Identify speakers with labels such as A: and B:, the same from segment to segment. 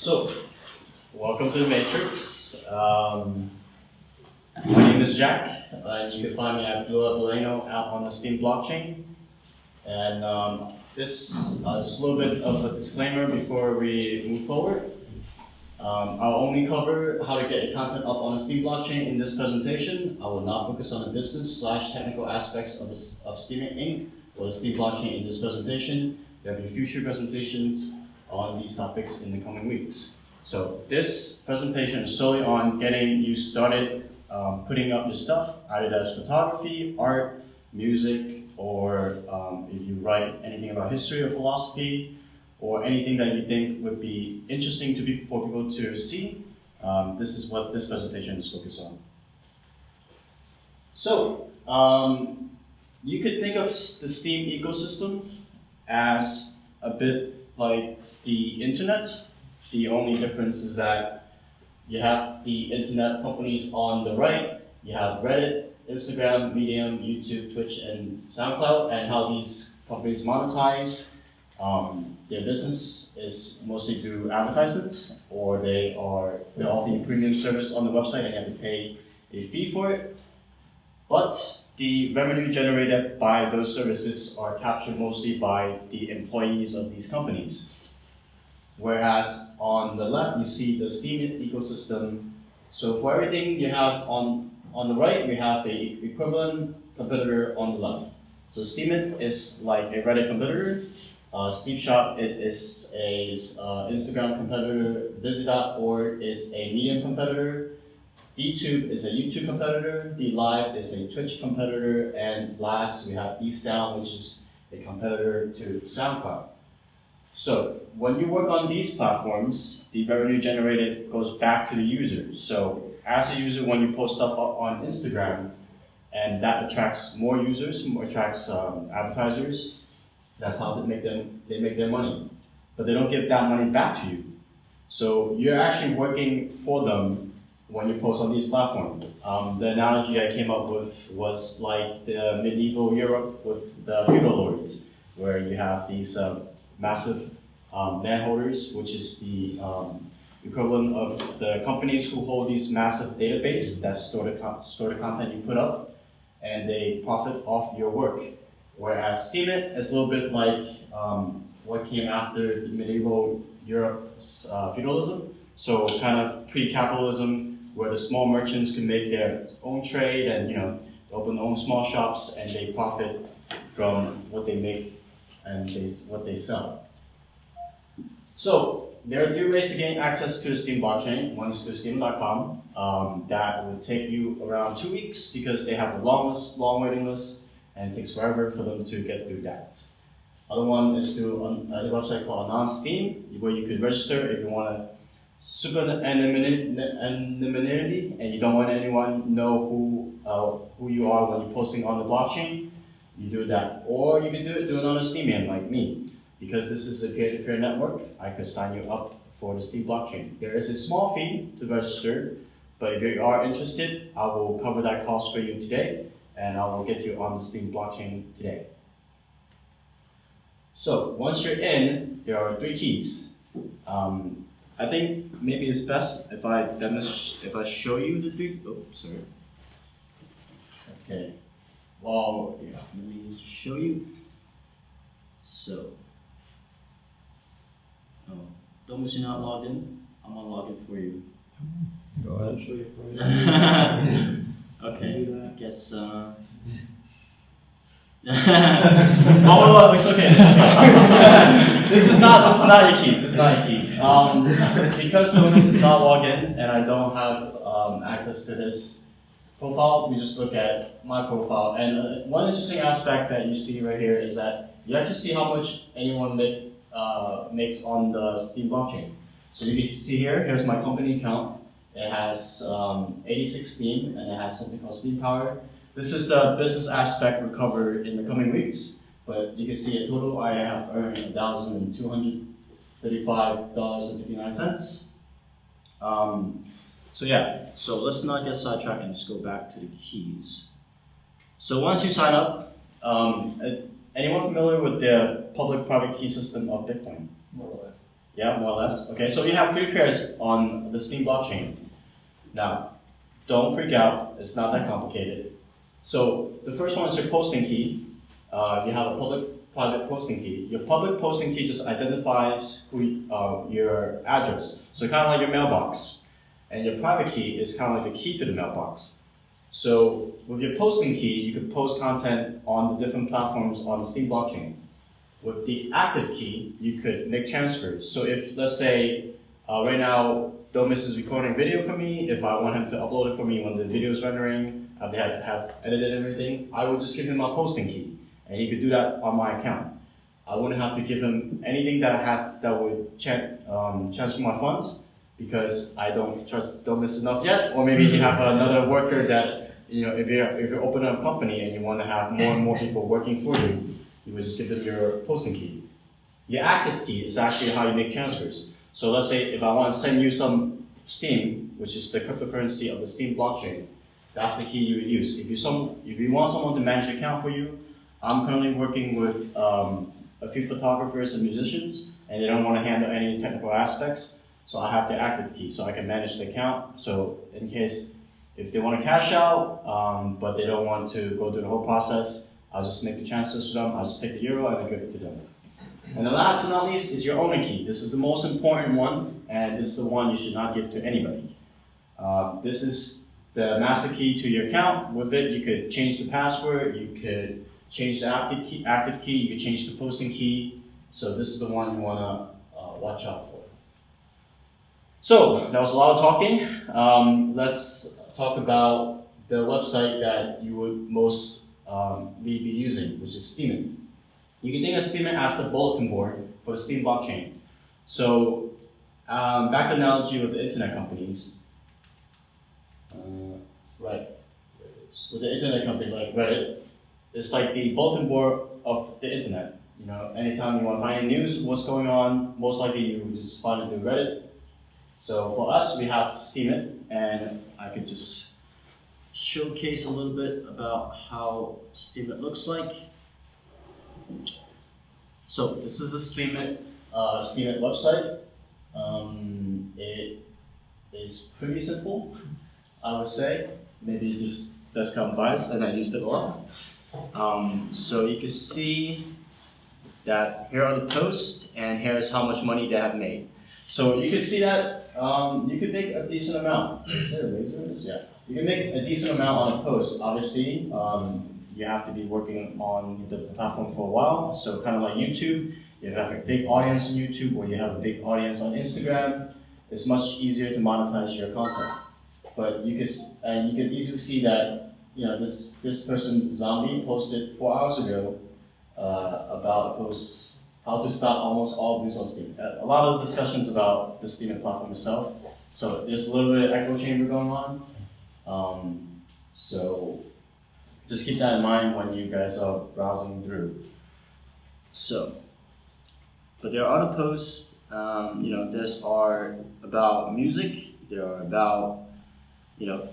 A: So, welcome to the Matrix. My name is Jacques, and you can find me at Blue out on the Steem blockchain. And this just a little bit of a disclaimer before we move forward. I'll only cover how to get your content up on the Steem blockchain in this presentation. I will not focus on the business/technical aspects of Steemit Inc. or the Steem blockchain in this presentation. There will be future presentations on these topics in the coming weeks. So this presentation is solely on getting you started putting up your stuff, either that's photography, art, music, or if you write anything about history or philosophy, or anything that you think would be interesting for people to see. This is what this presentation is focused on. So you could think of the Steem ecosystem as a bit like the internet. The only difference is that you have the internet companies on the right, you have Reddit, Instagram, Medium, YouTube, Twitch, and SoundCloud, and how these companies monetize their business is mostly through advertisements, or they're offering a premium service on the website and you have to pay a fee for it. But the revenue generated by those services are captured mostly by the employees of these companies. Whereas on the left, you see the Steemit ecosystem. So for everything you have on the right, we have the equivalent competitor on the left. So Steemit is like a Reddit competitor. Steemshop is a Instagram competitor. Busy.org is a Medium competitor. DTube is a YouTube competitor. DLive is a Twitch competitor. And last, we have DSound, which is a competitor to SoundCloud. So when you work on these platforms, the revenue generated goes back to the user. So as a user, when you post stuff up on Instagram, and that attracts more users, attracts advertisers, that's how they make their money. But they don't give that money back to you. So you're actually working for them when you post on these platforms. The analogy I came up with was like the medieval Europe with the feudal lords, where you have these massive landholders, which is the equivalent of the companies who hold these massive databases that store the content you put up, and they profit off your work. Whereas Steemit is a little bit like what came after the medieval Europe's feudalism, so kind of pre-capitalism, where the small merchants can make their own trade and open their own small shops, and they profit from what they make and what they sell. So there are three ways to gain access to the Steem blockchain. One is through steem.com. That will take you around 2 weeks because they have a long waiting list, and it takes forever for them to get through that. Other one is through a website called Steem, where you could register if you want to super anonymity and you don't want anyone know who you are when you're posting on the blockchain. You do that, or you can do it through another Steemian like me. Because this is a peer-to-peer network, I could sign you up for the Steem blockchain. There is a small fee to register, but if you are interested, I will cover that cost for you today, and I will get you on the Steem blockchain today. So once you're in, there are 3 keys. I think maybe it's best if I show you the 3. Oh, sorry. Okay. Well, yeah, let me show you. So, don't miss you're not logged in. I'm gonna log in for you.
B: Go ahead. Show you for you.
A: Okay. I guess. Oh, it's okay. This is not your keys. This is not your keys. Because this is not logged in, and I don't have access to this profile, we just look at my profile. And one interesting aspect that you see right here is that you actually see how much anyone makes on the Steem blockchain. So you can see here's my company account. It has 86 Steem, and it has something called Steem Power. This is the business aspect we'll cover in the coming weeks, but you can see a total I have earned $1,235.59. So yeah, so let's not get sidetracked and just go back to the keys. So once you sign up, anyone familiar with the public-private key system of Bitcoin?
B: More or less.
A: Yeah, more or less. Okay, so you have 3 pairs on the Steem blockchain. Now, don't freak out, it's not that complicated. So the first one is your posting key. You have a public-private posting key. Your public posting key just identifies your address. So kind of like your mailbox. And your private key is kind of like the key to the mailbox. So with your posting key, you can post content on the different platforms on the Steem blockchain. With the active key, you could make transfers. So if, let's say, right now, Domus is recording video for me. If I want him to upload it for me when the video is rendering, after I have edited everything, I would just give him my posting key, and he could do that on my account. I wouldn't have to give him anything that would transfer my funds, because I don't trust Domus enough yet. Or maybe you have another worker that, if you're opening a company and you want to have more and more people working for you, you would just give them your posting key. Your active key is actually how you make transfers. So let's say if I want to send you some Steem, which is the cryptocurrency of the Steem blockchain, that's the key you would use. If you want someone to manage your account for you, I'm currently working with a few photographers and musicians, and they don't want to handle any technical aspects, so I have the active key, so I can manage the account. So in case if they want to cash out, but they don't want to go through the whole process, I'll just make the transfers to them, I'll just take the euro and I'll give it to them. And the last but not least is your owner key. This is the most important one, and this is the one you should not give to anybody. This is the master key to your account. With it, you could change the password, you could change the active key, you could change the posting key. So this is the one you want to watch out for. So that was a lot of talking. Let's talk about the website that you would most be using, which is Steemit. You can think of Steemit as the bulletin board for the Steem blockchain. So back to the analogy with the internet companies. Right. With the internet company like Reddit, it's like the bulletin board of the internet. Anytime you want to find any news, what's going on, most likely you would just find it through Reddit. So for us, we have Steemit, and I could just showcase a little bit about how Steemit looks like. So this is the Steemit website. It is pretty simple, I would say. Maybe it just does come biased, and I used it a lot. So you can see that here are the posts, and here's how much money they have made. So you can see that you could make a decent amount. Is there a razor? Yeah. You can make a decent amount on a post. Obviously, you have to be working on the platform for a while. So kind of like YouTube, you have a big audience on YouTube, or you have a big audience on Instagram. It's much easier to monetize your content. But you can easily see that this person Zombie posted 4 hours ago about a post how to stop almost all views on Steem. A lot of discussions about the Steemit platform itself. So there's a little bit of echo chamber going on. So just keep that in mind when you guys are browsing through. So, but there are other posts. There's are about music. There are about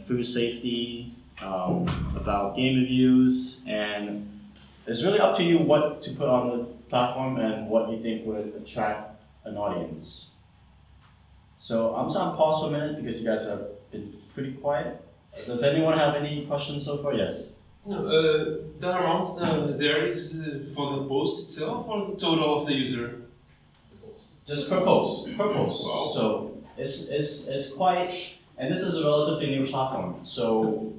A: food safety, about game reviews, and it's really up to you what to put on the platform and what you think would attract an audience. So I'm just gonna pause for a minute because you guys have been pretty quiet. Does anyone have any questions so far? Yes.
C: No, the amount there is for the post itself or the total of the user?
A: Just per post. Per post.
C: Wow.
A: So it's quite, and this is a relatively new platform. So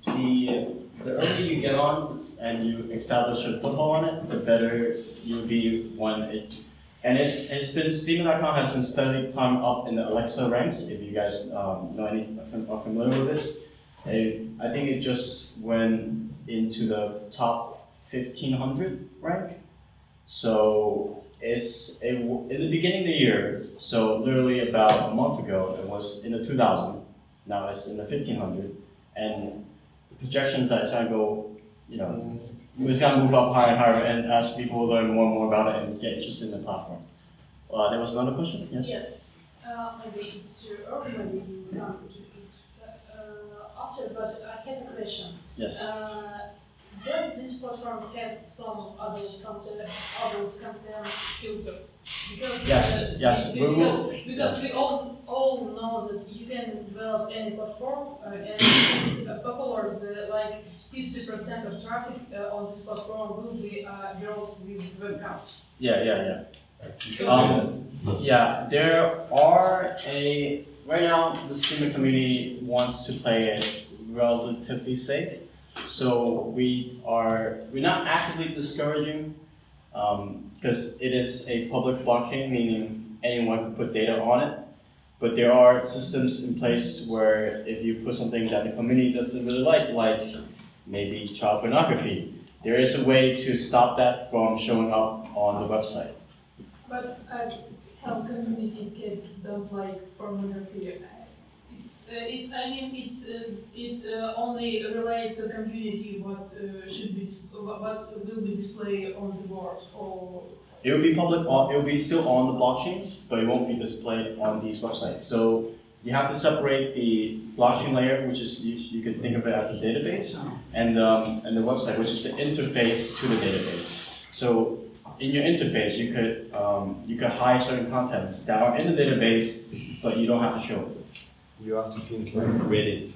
A: the earlier you get on and you establish a foothold on it, the better you'll be when it. And it's been Steemit.com has been steadily climbing up in the Alexa ranks. If you guys are familiar with it. I think it just went into the top 1500 rank. So it's in the beginning of the year, so literally about a month ago, it was in the 2000. Now it's in the 1500, and the projections that it's gonna go, it's gonna move up higher and higher, and as people learn more and more about it and get interested in the platform. There was another question. Yes.
D: Yes. Maybe it's too early. Maybe you come to it after, but I have a question.
A: Yes.
D: does this platform have some adult content filter? Because
A: Yes,
D: because we all know that you can develop any platform and it's popular. Like 50% of traffic on this platform will be girls with webcams.
A: Yeah. Yeah, there are right now the Steemit community wants to play it relatively safe. So we're not actively discouraging because it is a public blockchain, meaning anyone can put data on it. But there are systems in place where if you put something that the community doesn't really like maybe child pornography, there is a way to stop that from showing up on the website.
D: But how community kids don't like pornography? It only relate to community what will be displayed on the board or.
A: It will be public. It will be still on the blockchain, but it won't be displayed on these websites. So you have to separate the blockchain layer, which is you could think of it as a database, and the website, which is the interface to the database. So in your interface, you could hide certain contents that are in the database, but you don't have to show it.
B: You have to think like Reddit.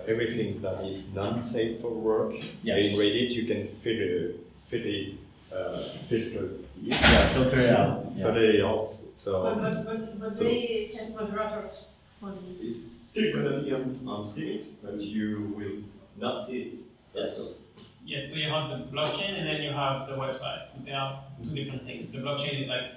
B: Everything that is non-safe for work,
A: Yes.
B: in Reddit you can filter it
A: Filter it out.
B: filter it out. So
D: But they have moderators for this.
B: it's still gonna be on Steemit, but you will not see it.
A: Yes.
E: Yes, so you have the blockchain and then you have the website. They are two different things. The blockchain is like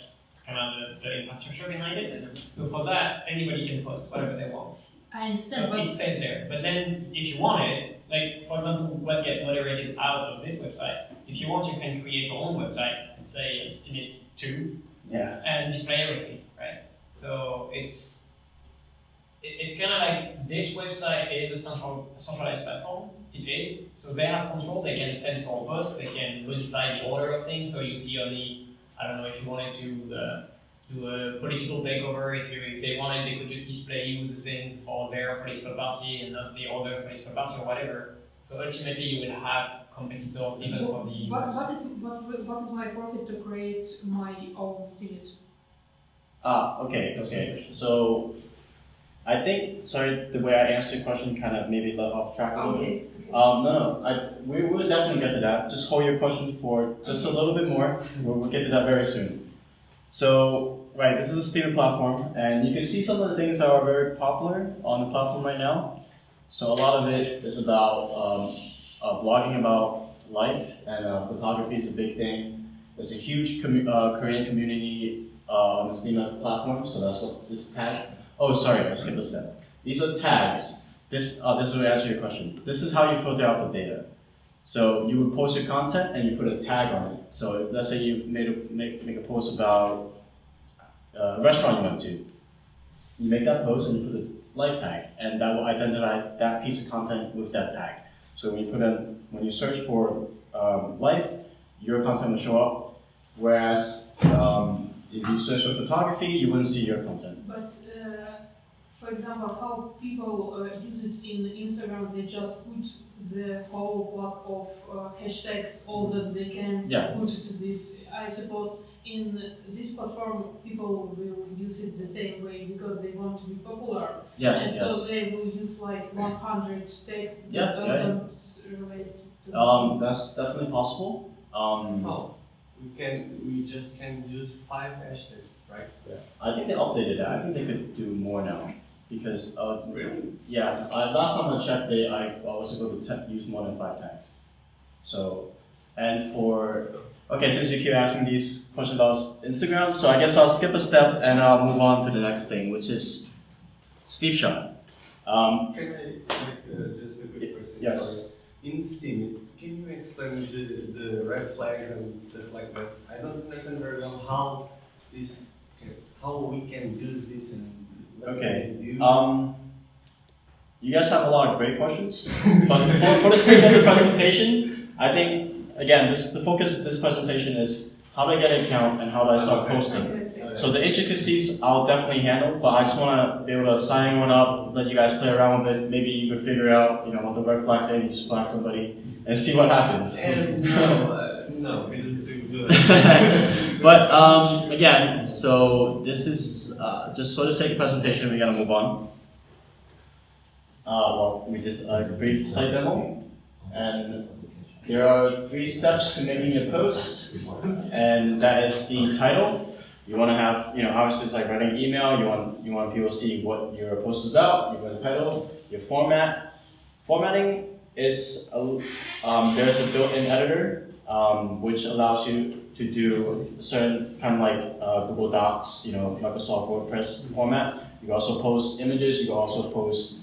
E: kind of the infrastructure behind it. So for that, anybody can post whatever they want.
D: I understand,
E: So it stays there. But then if you want it, like for example, what gets moderated out of this website, if you want, you can create your own website and say Steemit 2 and display everything, right? So it's kind of like this website is a centralized platform. It is. So they have control. They can censor posts. They can modify the order of things. So you see only, I don't know, if you wanted to do a political takeover, if they wanted, they could just display you the things for their political party and not the other political party or whatever. So ultimately, you will have competitors even for the.
D: What is my profit to create my own Steemit?
A: Okay. So I think, sorry, the way I answered your question kind of maybe let off track a little bit. No. We will definitely get to that. Just hold your question for just a little bit more. We'll get to that very soon. So, right, this is a Steemit platform, and you can see some of the things that are very popular on the platform right now. So a lot of it is about blogging about life, and photography is a big thing. There's a huge Korean community on the Steemit platform, so that's what this tag. Oh, sorry, I skipped a step. These are tags. This will answer your question. This is how you filter out the data. So you would post your content and you put a tag on it. So if, let's say you make a post about a restaurant you went to. You make that post and you put a life tag, and that will identify that piece of content with that tag. So when you search for life, your content will show up. Whereas if you search for photography, you wouldn't see your content.
D: But for example, how people use it in Instagram, they just put the whole block of hashtags, all that they can put to this. I suppose in this platform, people will use it the same way because they want to be popular.
A: Yes.
D: So they will use like 100 tags that don't relate to
A: that's definitely possible.
F: We just can use 5 hashtags, right?
A: Yeah. I think they updated that. I think they could do more now. Because
F: really?
A: Yeah, last time I checked, I was able to use more than 5 tags. So, and since you keep asking these questions about Instagram, so I guess I'll skip a step and I'll move on to the next thing, which is Steepshot.
F: Can I just a quick question?
A: Yes.
F: Sorry. In Steemit, can you explain the red flags and stuff like that? I don't understand very well how we can use this and.
A: Okay. You guys have a lot of great questions, but for the sake of the presentation, I think again the focus of this presentation is how do I get an account and how do I start posting.
D: Okay.
A: So the intricacies I'll definitely handle, but I just want to be able to sign one up, let you guys play around with it. Maybe you could figure out, what the red flag thing is, flag somebody. and see what happens.
F: No.
A: But again, so this is just for the sake of presentation, we're gonna move on. Well, we just a brief site demo, and there are 3 steps to making a post, and that is the title. You want to have, obviously it's like writing an email. You want people to see what your post is about. You want the title, your format. Formatting is there's a built-in editor which allows you to do a certain kind of like Google Docs, Microsoft WordPress format. You can also post images. You can also post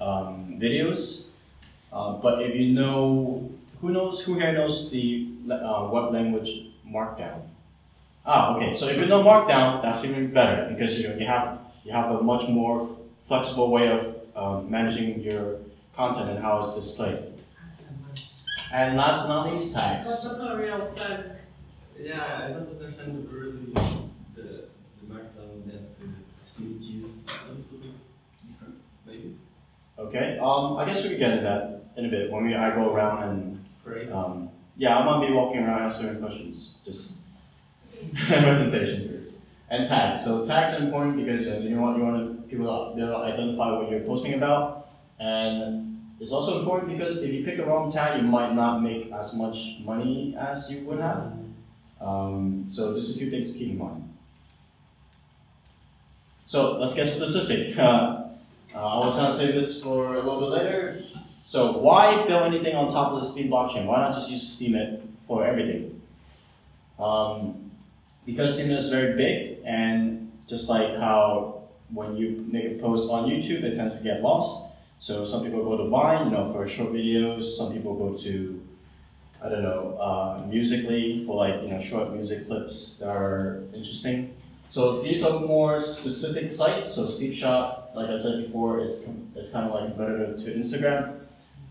A: videos. But if you know, who here knows the web language Markdown? Okay. So if you know Markdown, that's even better because you have a much more flexible way of managing your content and how it's displayed. And last but not least, tags.
D: But not real tag.
F: Yeah, I don't understand really the Markdown that Steemit used. Something different, maybe.
A: Okay. I guess we can get into that in a bit when I go around and.
F: Great.
A: Yeah, I'm gonna be walking around answering questions. Just presentation first. And tags. So tags are important because you want people to identify what you're posting about, and it's also important because if you pick a wrong tag, you might not make as much money as you would have. So just a few things to keep in mind. So let's get specific. I was gonna say this for a little bit later. So why build anything on top of the Steem blockchain? Why not just use Steemit for everything? Because Steemit is very big, and just like how when you make a post on YouTube, it tends to get lost. So some people go to Vine, for short videos. Some people go to, I don't know, Musical.ly for like short music clips that are interesting. So these are more specific sites. So Steepshot, like I said before, is kind of like a competitor to Instagram,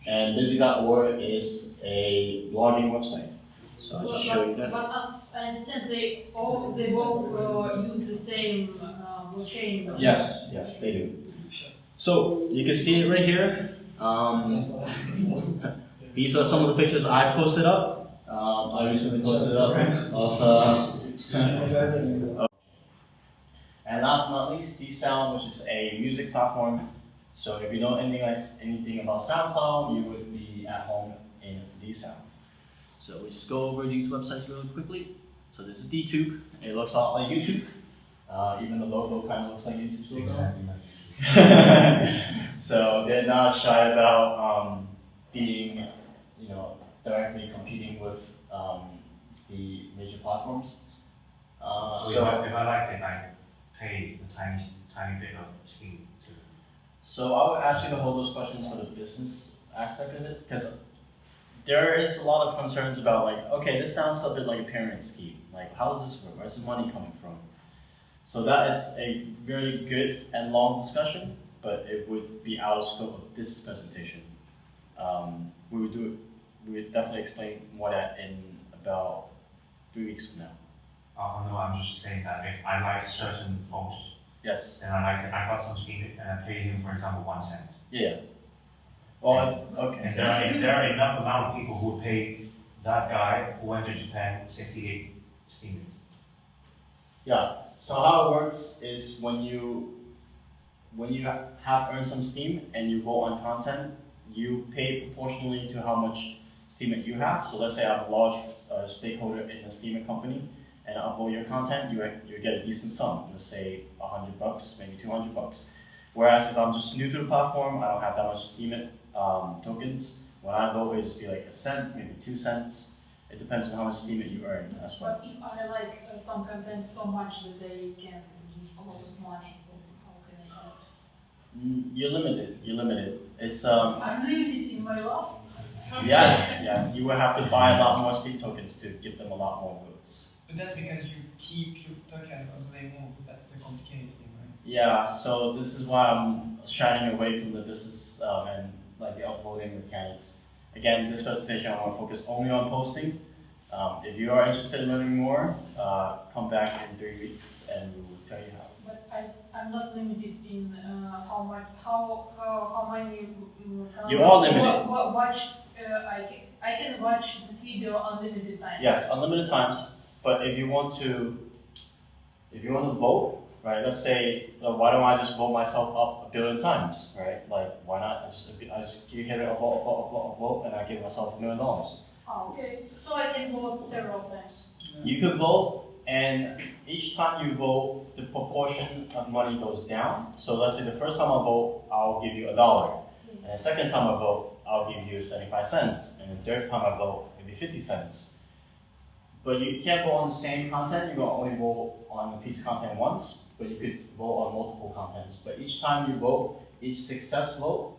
A: and Busy.org is a blogging website. So I'll just show you that.
D: But as I understand, they both use the same blockchain.
A: Yes, they do. So you can see it right here. These are some of the pictures I posted up. I recently posted up of. And last but not least, DSound, which is a music platform. So if you know anything about SoundCloud, you would be at home in DSound. So we just go over these websites really quickly. So this is DTube. It looks a lot like YouTube. Even the logo kind of looks like YouTube's logo. So they're not shy about being, directly competing with the major platforms.
G: So if I like it, I pay a tiny bit of Steem too.
A: So I would ask you to hold those questions for the business aspect of it, because there is a lot of concerns about okay, this sounds a bit like a pyramid scheme. Like, how does this work? Where's the money coming from? So that is a very good and long discussion, but it would be out of scope of this presentation. We would definitely explain more that in about 3 weeks from now.
G: No, I'm just saying that if I like certain posts,
A: Yes.
G: then I got some Steemit and I paid him, for example, 1 cent.
A: Yeah. Well, okay.
G: And there are enough amount of people who pay that guy who went to Japan 68 Steemit.
A: Yeah. So how it works is when you have earned some Steem and you vote on content, you pay proportionally to how much Steemit you have. So let's say I'm a large stakeholder in a Steemit company, and I upload your content, you get a decent sum. Let's say $100, maybe $200. Whereas if I'm just new to the platform, I don't have that much Steemit tokens. When I vote, it just be like 1 cent, maybe 2 cents. It depends on how much Steemit you earn as well.
D: But if I like some content so much that they can give a lot of money, how can I help?
A: You're limited. It's
D: I'm limited in my love.
A: yes. You will have to buy a lot more Steem tokens to give them a lot more votes.
E: But that's because you keep your tokens on the won't. That's the complicated thing, right?
A: Yeah, so this is why I'm shying away from the business and the uploading mechanics. Again, this presentation I want to focus only on posting. If you are interested in learning more, come back in 3 weeks and we will tell you how.
D: But I'm not limited in how many.
A: You are limited.
D: Watch I can watch this video unlimited times.
A: Yes, unlimited times. But if you want to vote, right? Let's say, why don't I just vote myself up 1 billion times, right? Like, why not? I just hit a vote, and I give myself $1 million.
D: Oh, okay. So I can vote several times.
A: You could vote, and each time you vote, the proportion of money goes down. So let's say the first time I vote, I'll give you $1. And the second time I vote, I'll give you 75 cents. And the third time I vote, maybe 50 cents. But you can't vote on the same content. You can only vote on a piece of content once, but you could vote on multiple contents. But each time you vote, each successive vote,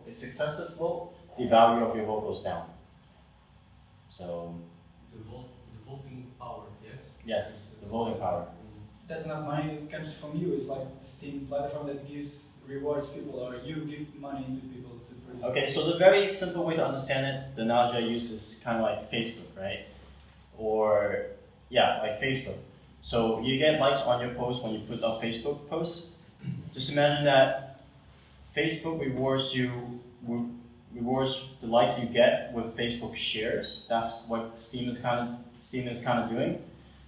A: the value of your vote goes down. So.
F: The voting power, yes?
A: Yes, the voting power.
H: That's not money that comes from you. It's like Steam platform that rewards people, or you give money to people to produce.
A: Okay, so the very simple way to understand it, the analogy I use is kind of like Facebook, right? Or, yeah, like Facebook. So you get likes on your post when you put up Facebook posts. Just imagine that Facebook rewards the likes you get with Facebook shares. That's what Steam is kind of doing.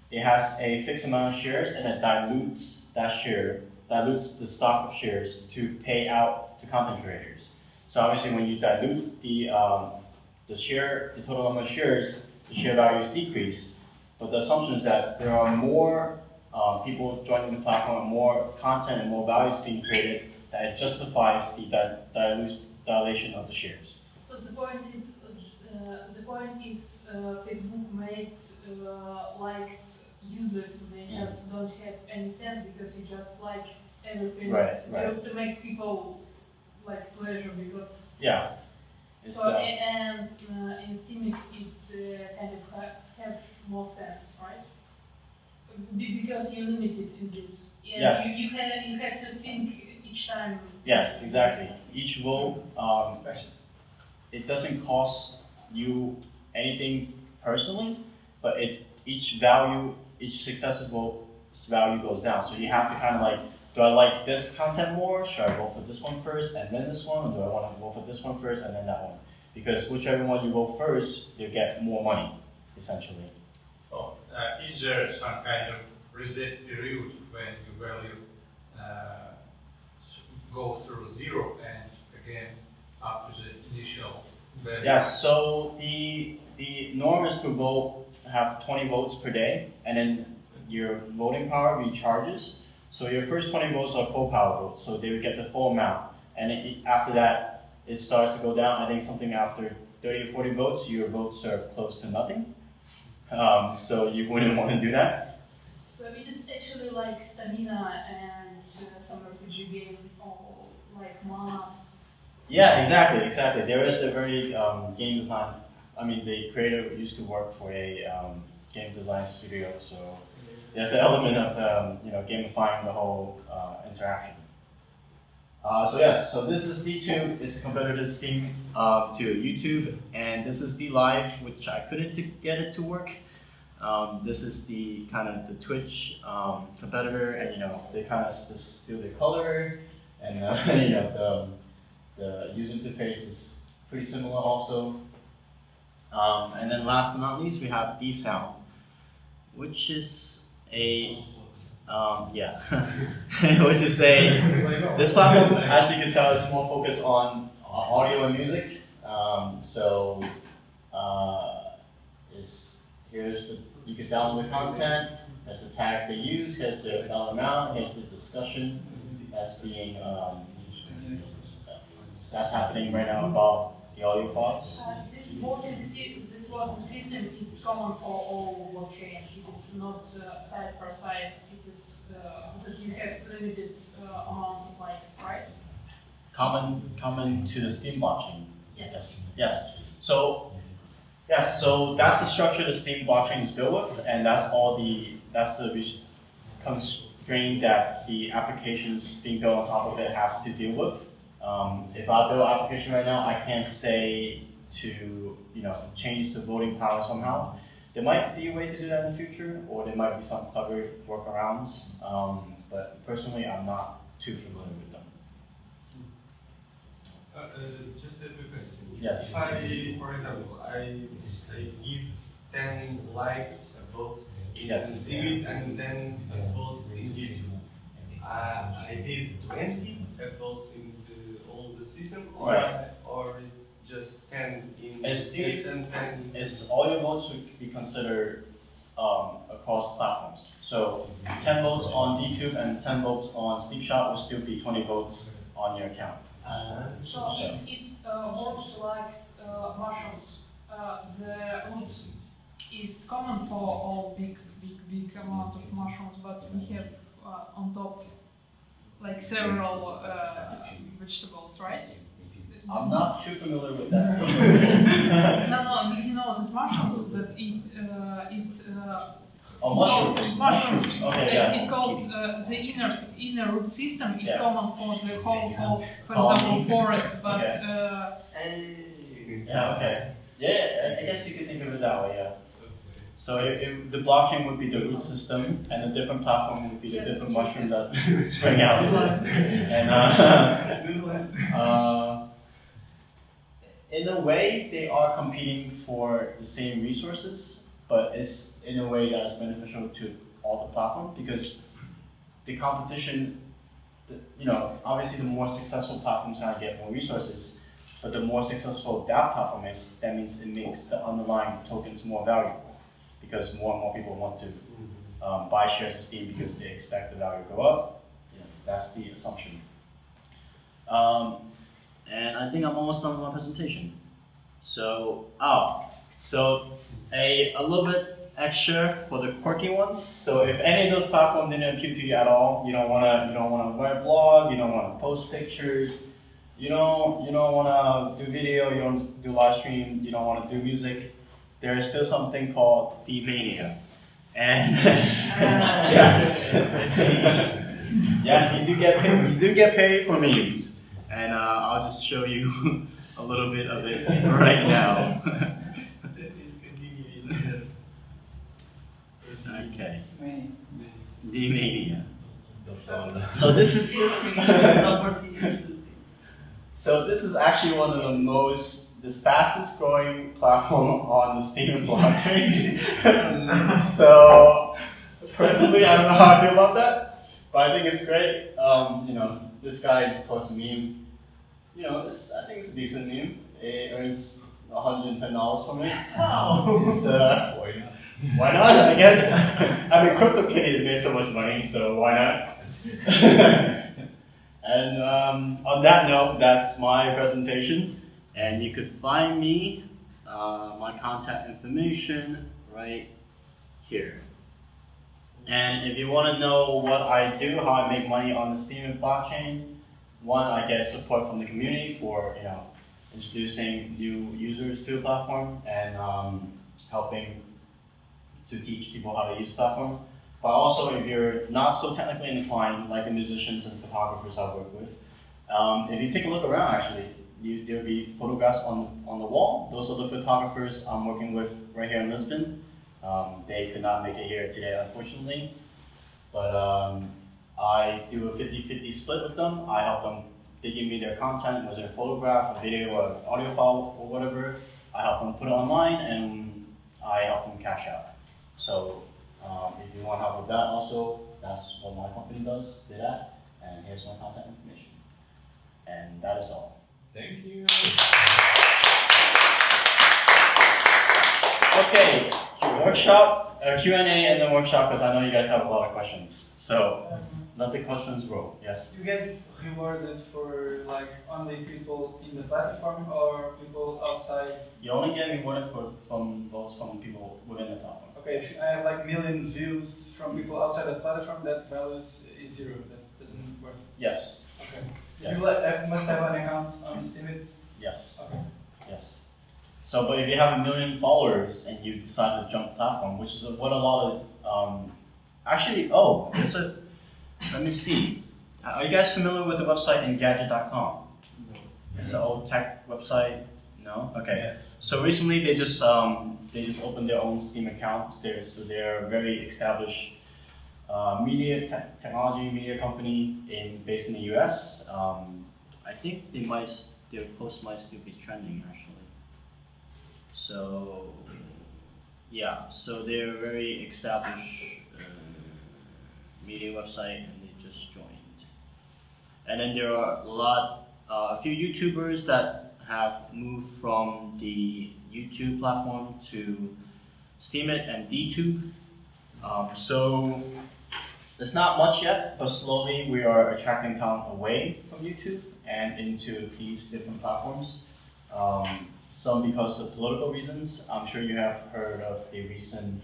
A: It has a fixed amount of shares, and it dilutes the stock of shares to pay out to content creators. So obviously, when you dilute the total number of shares, the share values decrease. But the assumption is that there are more people joining the platform, more content and more values being created, that it justifies the dilation of the shares.
D: So the point is, Facebook made likes useless. They just don't have any sense because you just like everything to make people like pleasure because.
A: Yeah.
D: So and in Steemit it kind of have more sense, right? Because you're limited in this. And
A: yes.
D: You have to think each time.
A: Yes, exactly. Each vote, it doesn't cost you anything personally, but each successive vote's value goes down. So you have to kind of like, do I like this content more? Should I vote for this one first and then this one? Or do I want to vote for this one first and then that one? Because whichever one you vote first, you get more money, essentially.
I: Well, is there some kind of reset period when your value go through zero and again up to the initial value?
A: Yes, so the norm is to vote, have 20 votes per day, and then your voting power recharges. So your first 20 votes are full power votes, so they would get the full amount. And after that, it starts to go down. I think something after 30 or 40 votes, your votes are close to nothing. So you wouldn't want to do that.
D: So it is actually like Stamina and some RPG game or like Mars.
A: Yeah, exactly. There is a very game design. I mean, the creator used to work for a game design studio, so there's an element of gamifying the whole interaction. So this is D2. It's a competitor to Steam to YouTube, and this is D Live, which I couldn't get it to work. This is the kind of the Twitch competitor, and they kind of just do the color, and the user interface is pretty similar also. And then last but not least, we have D Sound, which is a this platform, as you can tell, is more focused on audio and music. You can download the content. There's the tags they use. Here's the dollar amount. Here's the discussion that's happening right now about the audio files.
D: This voting system is common for all blockchains. It is not side per side. It is that you have limited amount of likes, right?
A: Common to the Steam blockchain.
D: Yes.
A: So that's the structure the Steam blockchain is built with, and that's the constraint that the applications being built on top of it has to deal with. If I build an application right now, I can't say to change the voting power somehow. There might be a way to do that in the future, or there might be some clever workarounds. But personally, I'm not too familiar with them.
F: Just a quick question.
A: Yes.
F: If I, for example, I give 10 likes, votes in Steemit and 10 votes in YouTube. I did 20 votes in all the system, or just 10 in Steemit and 10 in
A: all your votes would be considered across platforms. So 10 votes on YouTube and 10 votes on Steemshop will still be 20 votes on your account.
D: So it works like mushrooms. The root is common for all big amount of mushrooms, but we have on top like several vegetables, right?
A: I'm not too familiar with that.
D: No, you know that mushrooms that mushrooms.
A: Okay, yes.
D: It calls the inner root system. It's common for the whole of, for
A: Colony.
D: example, forest, but
A: yeah, okay. Yeah, I guess you could think of it that way, yeah. So the blockchain would be the root system, and a different platform would be the different mushroom that spring out. And in a way, they are competing for the same resources, but it's in a way that's beneficial to all the platforms because the competition, obviously the more successful platforms are going to get more resources, but the more successful that platform is, that means it makes the underlying tokens more valuable because more and more people want to buy shares of Steem because they expect the value to go up. Yeah, that's the assumption. And I think I'm almost done with my presentation. So, a little bit extra for the quirky ones. So if any of those platforms didn't appeal to you at all, you don't wanna write a blog, you don't wanna post pictures, you don't wanna do video, you don't do live stream, you don't wanna do music, there is still something called Steemania. And yes, you do get paid. You do get paid for memes. And I'll just show you a little bit of it right now. Okay. Steemania. So this is actually one of the fastest growing platform on the Steemit blockchain. So personally, I don't know how I feel about that, but I think it's great. This guy just posts a meme. I think it's a decent meme. It earns $110 from it. Wow. Why not? I guess. I mean, CryptoKitties made so much money, so why not? And on that note, that's my presentation. And you could find me, my contact information right here. And if you want to know what I do, how I make money on the Steemit blockchain, one, I get support from the community for introducing new users to the platform and helping to teach people how to use the platform. But also, if you're not so technically inclined, like the musicians and photographers I work with, if you take a look around, actually, there'll be photographs on the wall. Those are the photographers I'm working with right here in Lisbon. They could not make it here today, unfortunately. But I do a 50-50 split with them. I help them. They give me their content, whether a photograph, a video, or audio file, or whatever. I help them put it online, and I help them cash out. So if you want help with that also, that's what my company does, did that. And here's my contact information. And that is all.
C: Thank you.
A: Okay, workshop, Q&A, and then workshop, because I know you guys have a lot of questions. So let the questions roll. Yes?
H: You get rewarded for only people in the platform or people outside?
A: You only get rewarded from votes from people within the platform.
H: Okay, if I have $1 million views from people outside the platform, that value is 0. That doesn't work.
A: Yes.
H: Okay.
A: Yes.
H: You must have an account on Steemit?
A: Yes.
H: Okay.
A: Yes. So, but if you have 1 million followers and you decide to jump platform, which is what a lot of, let me see. Are you guys familiar with the website Engadget.com? No. It's an old tech website. No? Okay. Yeah. So recently they just opened their own Steem accounts there. So they're a very established technology media company based in the US. I think they their post might still be trending actually. So yeah, so they're a very established media website, and they just joined. And then there are a few YouTubers that have moved from the YouTube platform to Steemit and DTube. So it's not much yet, but slowly we are attracting talent away from YouTube and into these different platforms. Some because of political reasons. I'm sure you have heard of the recent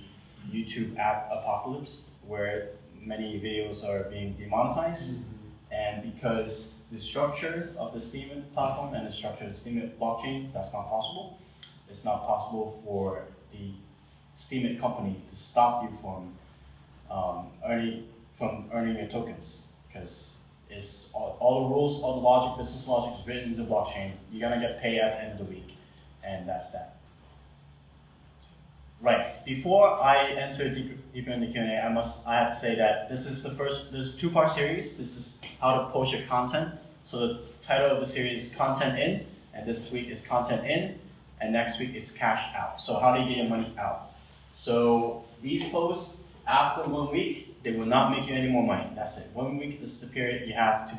A: YouTube app apocalypse, where many videos are being demonetized. And because the structure of the Steemit platform and the structure of the Steemit blockchain, that's not possible. It's not possible for the Steemit company to stop you from earning your tokens, because it's all the rules, all the logic, business logic is written into the blockchain. You're gonna get paid at the end of the week, and that's that. Right. Before I enter deeper into Q&A, I have to say that this is a two-part series. This is how to post your content. So the title of the series is Content In, and this week is Content In, and next week is Cash Out. So how do you get your money out? So these posts, after 1 week, they will not make you any more money. That's it. 1 week is the period you have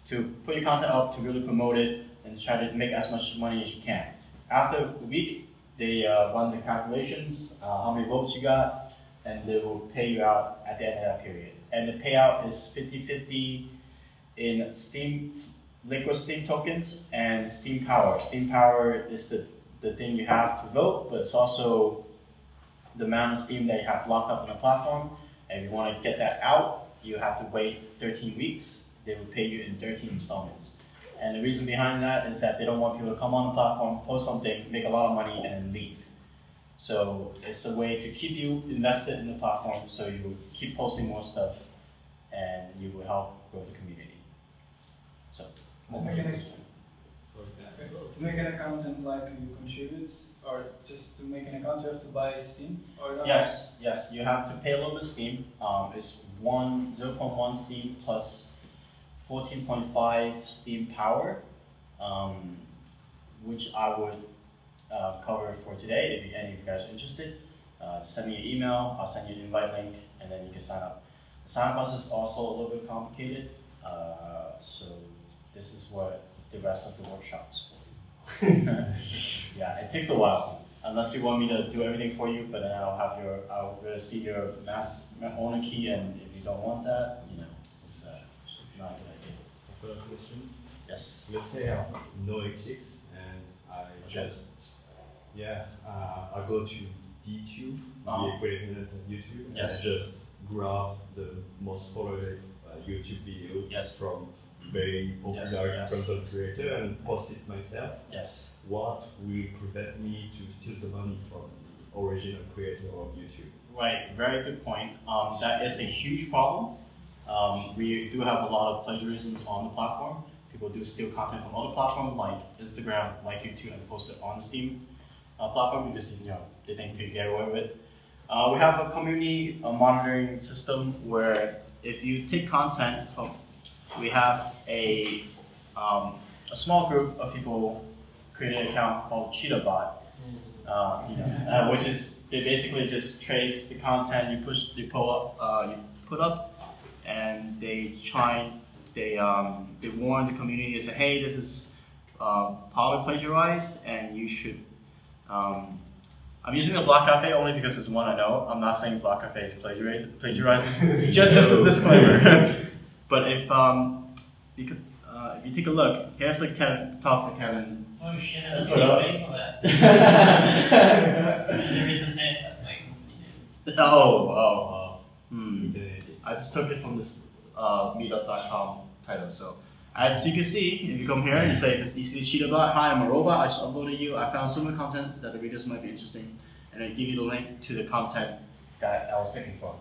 A: to put your content up, to really promote it, and try to make as much money as you can. After a week, they run the calculations, how many votes you got, and they will pay you out at the end of that period. And the payout is 50-50 in liquid Steem tokens and Steem Power. Steem Power is the thing you have to vote, but it's also the amount of Steem that you have locked up in the platform. And if you want to get that out, you have to wait 13 weeks. They will pay you in 13 installments. And the reason behind that is that they don't want people to come on the platform, post something, make a lot of money, and then leave. So it's a way to keep you invested in the platform, so you will keep posting more stuff, and you will help grow the community. So,
H: to make an account and like you contribute, or just to make an account you have to buy Steem? Or not?
A: Yes, you have to pay a little bit of Steem. It's 0.1 Steem plus 14.5 Steem Power, which I would cover for today. If any of you guys are interested, send me an email, I'll send you an invite link, and then you can sign up. The sign up process is also a little bit complicated, so this is what the rest of the workshop is for. Yeah, it takes a while, unless you want me to do everything for you, but then I'll receive your mass owner key, and if you don't want that, it's not a good idea.
B: I've got a question.
A: Yes.
B: Let's say I have no ethics and I I go to DTube, the equivalent of YouTube, and I just grab the most followed YouTube videos from very popular content creator and post it myself.
A: Yes.
B: What will prevent me to steal the money from the original creator of YouTube?
A: Right, very good point. That is a huge problem. We do have a lot of plagiarisms on the platform. People do steal content from other platforms like Instagram, like YouTube, and post it on the Steem platform because they think they can get away with it. We have a community monitoring system where if you take content from, we have a small group of people create an account called CheetahBot, which is they basically just trace the content you put up, and they warn the community and say, hey, this is probably plagiarized, and you should. I'm using the Block Cafe only because it's one I know. I'm not saying Block Cafe is plagiarizing. just a disclaimer. But if you take a look, here's the talk that Kevin.
E: Oh shit! I don't wait for that. There is an S at my company.
A: I just took it from this meetup.com title. So as you can see, if you come here and you say, you see CheetahBot, hi, I'm a robot, I just uploaded you, I found similar content that the readers might be interesting, and I give you the link to the content that I was picking from.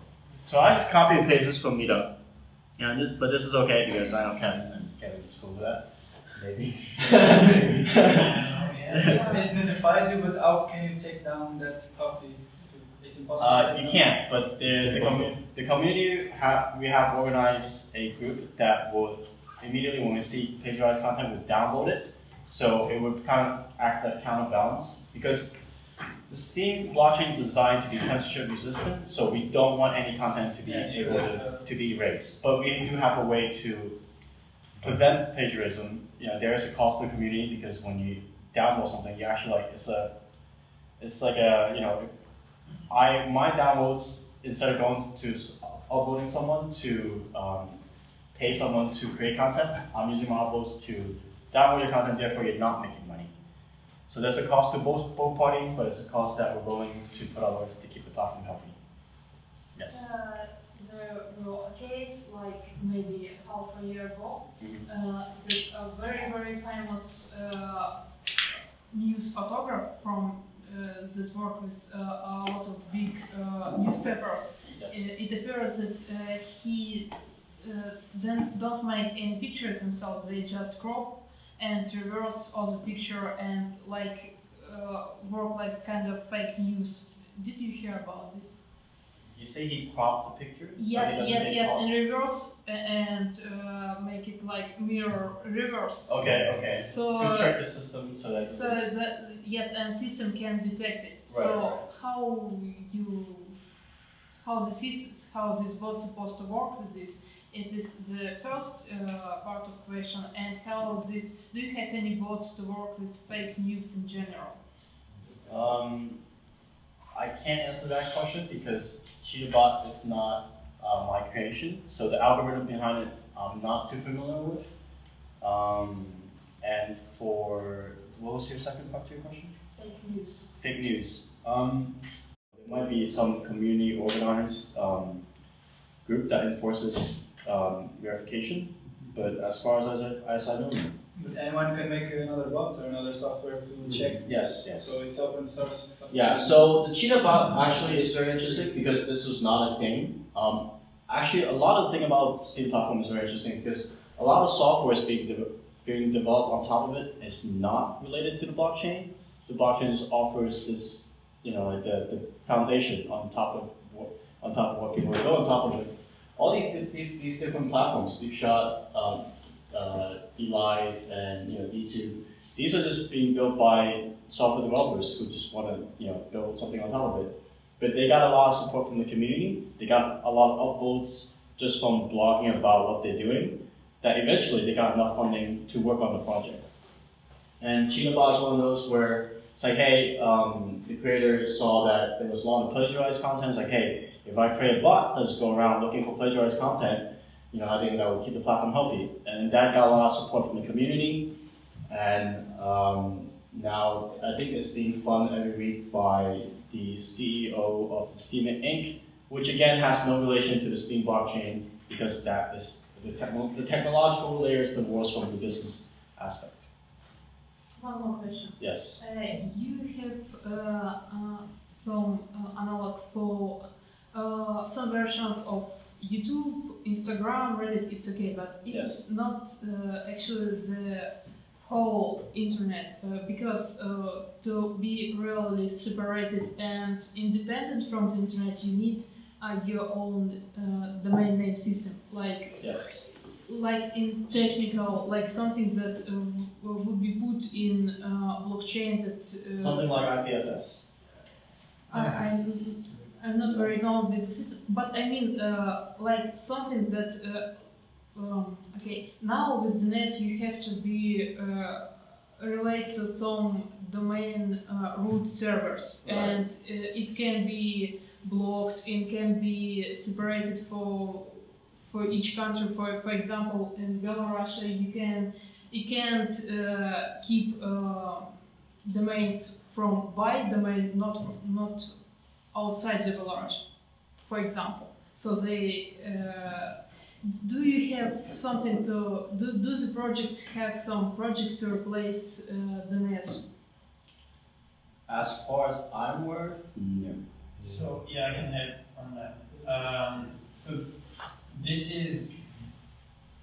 A: So I just copy and paste this from Meetup. But this is okay because I know Kevin, and Kevin's cool with that. Maybe.
H: This notifies you, but how can you take down that copy? It's impossible.
A: You can't, but the community we have organized a group that will immediately when we see plagiarized content, we download it. So it would kind of act as a counterbalance because the Steem blockchain is designed to be censorship resistant, so we don't want any content to be able to be erased. But we do have a way to prevent plagiarism. You know, there is a cost to the community because when you download something, you actually like it's like a, you know, my downloads, instead of going to uploading someone to pay someone to create content, I'm using my uploads to download your content, therefore you're not making money. So there's a cost to both parties, but it's a cost that we're willing to put up with to keep the platform healthy. Yes?
D: There were a case, like maybe half a year ago, that a very, very famous news photographer from that work with a lot of big newspapers.
A: Yes.
D: It appears that he then don't make any pictures themselves, they just crop and reverse all the picture and like work like kind of fake news. Did you hear about this?
A: You say he cropped the picture?
D: Yes,
A: so
D: yes, and reverse and make it like mirror reverse.
A: Okay.
D: So
A: to trick the system so that.
D: Yes, and system can detect it.
A: Right,
D: so
A: right.
D: how this bot supposed to work with this? It is the first part of question, and how this, do you have any bots to work with fake news in general?
A: I can't answer that question because CheetahBot is not my creation, so the algorithm behind it I'm not too familiar with. And for, what was your second part to your question?
D: Fake news.
A: Fake news. There might be some community organized group that enforces verification, but as far as I know, no.
H: But anyone can make another bot or another software to check.
A: Yes.
H: So it's open source.
A: Yeah. So the CheetahBot actually is very interesting because this was not a thing. Actually, a lot of the thing about Steem platform is very interesting because a lot of software is being developed on top of it. It's not related to the blockchain. The blockchain just offers this, you know, like the foundation on top of what people go on top of it. All these different platforms, Deepshot, DLive, and D2. These are just being built by software developers who just want to build something on top of it. But they got a lot of support from the community. They got a lot of upvotes just from blogging about what they're doing. That eventually they got enough funding to work on the project. And CheetahBot is one of those where it's like, hey, the creator saw that there was a lot of plagiarized content. It's like, hey, if I create a bot that's go around looking for plagiarized content, I think that will keep the platform healthy. And that got a lot of support from the community. And now I think it's being funded every week by the CEO of the Steemit Inc., which again has no relation to the Steem blockchain because that is the technological layer is divorced from the business aspect.
D: One more question.
A: Yes.
D: You have some analog for some versions of YouTube, Instagram, Reddit, it's okay, but it's not actually the whole internet because to be really separated and independent from the internet, you need your own domain name system, like like in technical, like something that would be put in blockchain that
A: something like IPFS.
D: I'm not very known with the system, but I mean like something that okay, now with the net you have to be relate to some domain root servers, and it can be blocked, it can be separated for each country. For example, in Belarus you can't keep domains from by domain, not outside the Belarus, for example. So they do you have something to do the project have some project to replace the NES?
A: As far as I'm aware, no.
E: So yeah, I can help on that. So this is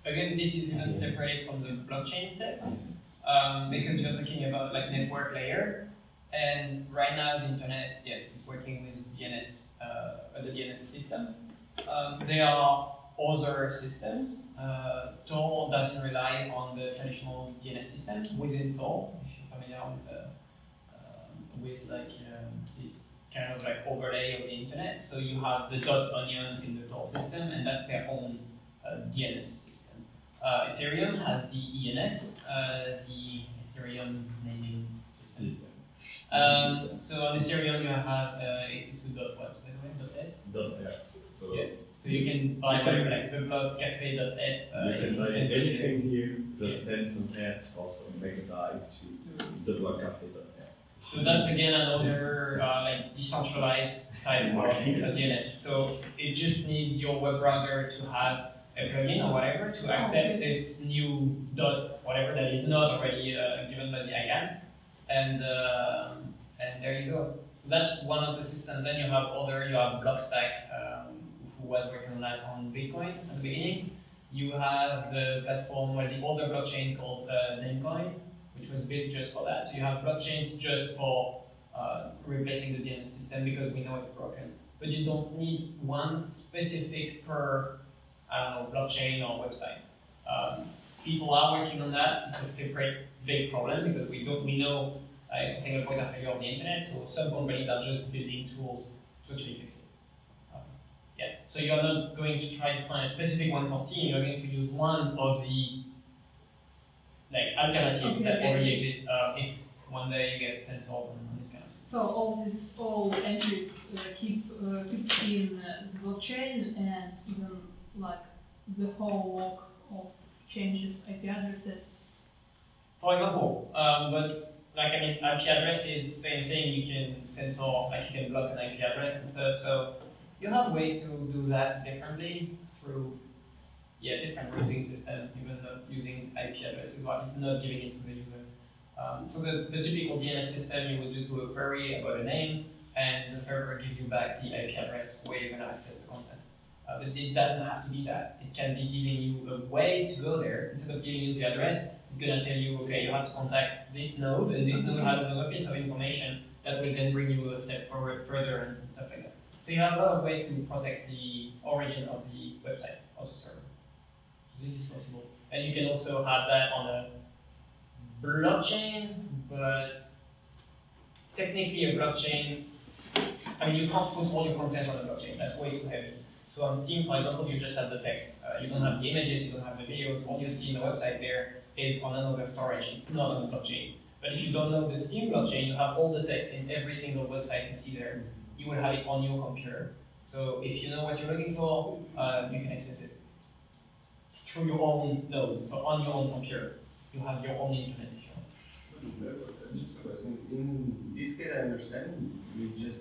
E: even separated from the blockchain itself, because you're talking about like network layer, and right now the internet, yes, it's working with DNS, the DNS system. There are other systems. Tor doesn't rely on the traditional DNS system. Within Tor, if you're familiar with like this kind of like overlay of the internet, so you have the .onion in the Tor system, and that's their own DNS system. Ethereum has the ENS, the Ethereum naming system. So on Ethereum you have it's a dot what by the way,
B: .net. So
E: yeah. So you can buy whatever like the blog cafe.net.
B: You can buy anything here, just send some ads, also make a dive to the blog cafe.net.
E: So that's again another like decentralized type of DNS. So it just needs your web browser to have a plugin or whatever to accept this new dot whatever that is not already given by the IAM, and there you go. So that's one of the systems. Then you have Blockstack, who was working on that on Bitcoin at the beginning. You have the platform where the other blockchain called Namecoin, which was built just for that. So you have blockchains just for replacing the DNS system because we know it's broken. But you don't need one specific per, I don't know, blockchain or website. People are working on that. It's a separate big problem because we know it's a single point of failure of the internet. So some companies are just building tools to actually fix it. Yeah. So you're not going to try to find a specific one for Steam. You're going to use one of the like alternatives that already exist. If one day you get censored on this kind of system.
D: So all entries keep in the blockchain, and even like the whole log of changes IP addresses.
E: For example, but like I mean, IP address is same thing. You can censor, like you can block an IP address and stuff. So you have ways to do that differently through different routing system, even though using IP addresses, well, it's not giving it to the user. So the typical DNS system, you would just do a query about a name, and the server gives you back the IP address where you're going to access the content. But it doesn't have to be that. It can be giving you a way to go there. Instead of giving you the address, it's going to tell you, okay, you have to contact this node, and this node has another piece of information that will then bring you a step further and stuff like that. So you have a lot of ways to protect the origin of the website or the server. So this is possible. And you can also have that on a blockchain, but technically a blockchain, I mean, you can't put all your content on a blockchain. That's way too heavy. So on Steam, for example, you just have the text. You don't have the images, you don't have the videos. All you see in the website there is on another storage. It's not on the blockchain. But if you don't know the Steam blockchain, you have all the text in every single website you see there. You will have it on your computer. So if you know what you're looking for, you can access it through your own node. So on your own computer, you have your own internet if you want.
F: Just a question. In this case, I understand you just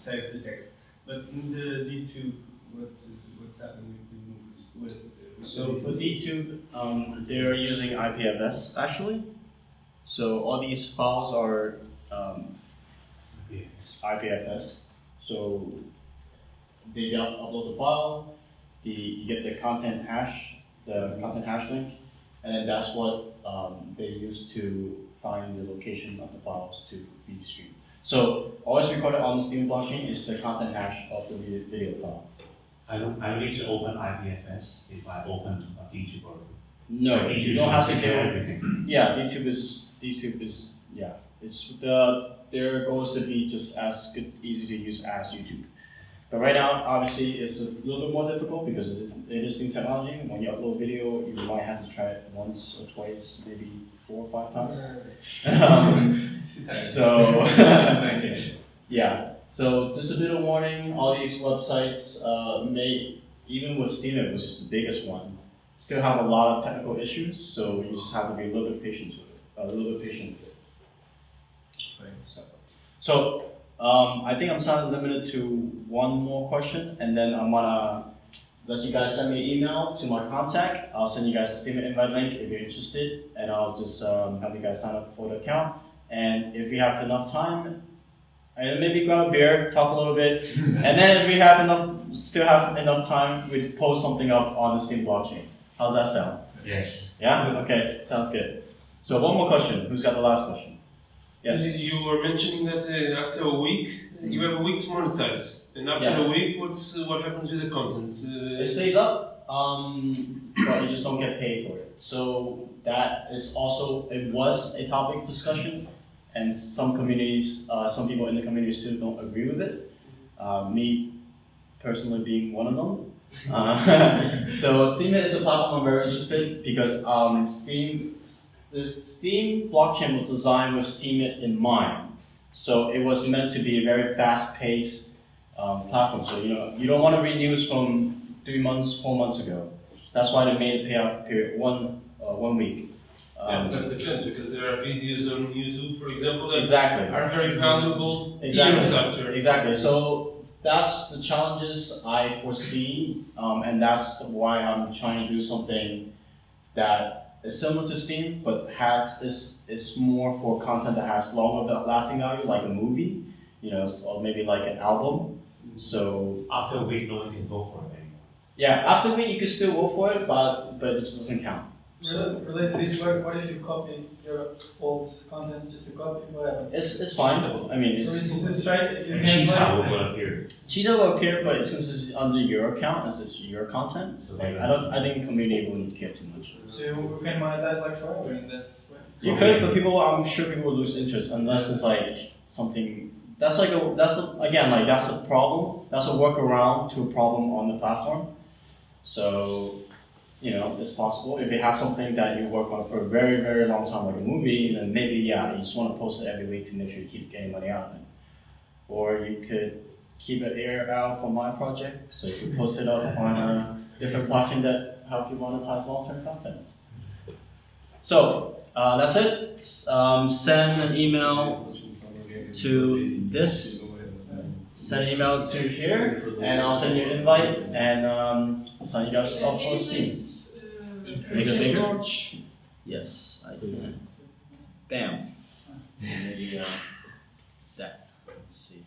F: save the text, but in the D2, what's happening with the movies?
A: So for D2, they're using IPFS actually. So all these files are IPFS. So they upload the file, you get the content hash link, and then that's what they use to find the location of the files to be streamed. So always recorded on the Steemit blockchain is the content hash of the video file.
G: I don't need to open IPFS if I open a D2 program.
A: No, you don't have to do
G: everything.
A: Yeah, DTube is yeah. It's their goal is to be just as good, easy to use as YouTube. But right now, obviously, it's a little bit more difficult because it is new technology. When you upload video, you might have to try it once or twice, maybe 4 or 5 times. So yeah. So just a bit of warning: all these websites may, even with Steemit, which is the biggest one, still have a lot of technical issues. So you just have to be a little bit patient with it. So I think I'm sort of limited to one more question, and then I'm gonna let you guys send me an email to my contact. I'll send you guys a Steemit invite link if you're interested, and I'll just have you guys sign up for the account. And if we have enough time, and maybe grab a beer, talk a little bit, and then if we have still have enough time, we post something up on the Steem blockchain. How's that sound?
G: Yes.
A: Yeah? Okay, sounds good. So one more question. Who's got the last question? Yes.
C: You were mentioning that after a week, you have a week to monetize. And after a week, what happens with the content?
A: It stays up. but you just don't get paid for it. So that is also, it was a topic of discussion, and some communities, some people in the community still don't agree with it. Me personally being one of them. So Steemit is a platform I'm very interested because the Steem blockchain was designed with Steemit in mind. So it was meant to be a very fast-paced platform. So you don't want to read news from 3 months, 4 months ago. That's why they made a payout period 1 week.
C: That depends, because there are videos on YouTube, for example, that
A: exactly.
C: are very valuable years after.
A: Exactly. So that's the challenges I foresee, and that's why I'm trying to do something that is similar to Steem, but is more for content that has longer lasting value, like a movie, or maybe like an album. So
G: after a week, no one can vote for it anymore.
A: Yeah, after a week you can still vote for it, but this doesn't count.
H: Related to this work, what if you copy your old content, just a copy, whatever?
A: It's fine. I mean,
H: so it's right.
G: Cheetah will appear.
A: Cheetah will appear, but since it's under your account, this is your content. So I think community wouldn't care too much.
H: So you can monetize like forever in that way.
A: You could, but I'm sure people will lose interest unless it's like something. That's a problem. That's a workaround to a problem on the platform. So. It's possible. If you have something that you work on for a very, very long time, like a movie, then maybe, you just want to post it every week to make sure you keep getting money out of it. Or you could keep an ear out for my project, so you can post it up on a different platform that help you monetize long-term content. So, that's it. Send an email to this, send an email to here, and I'll send you an invite, and sign you guys up for Steem. Make it bigger? Yes, I did. Bam. Maybe that. Let's see.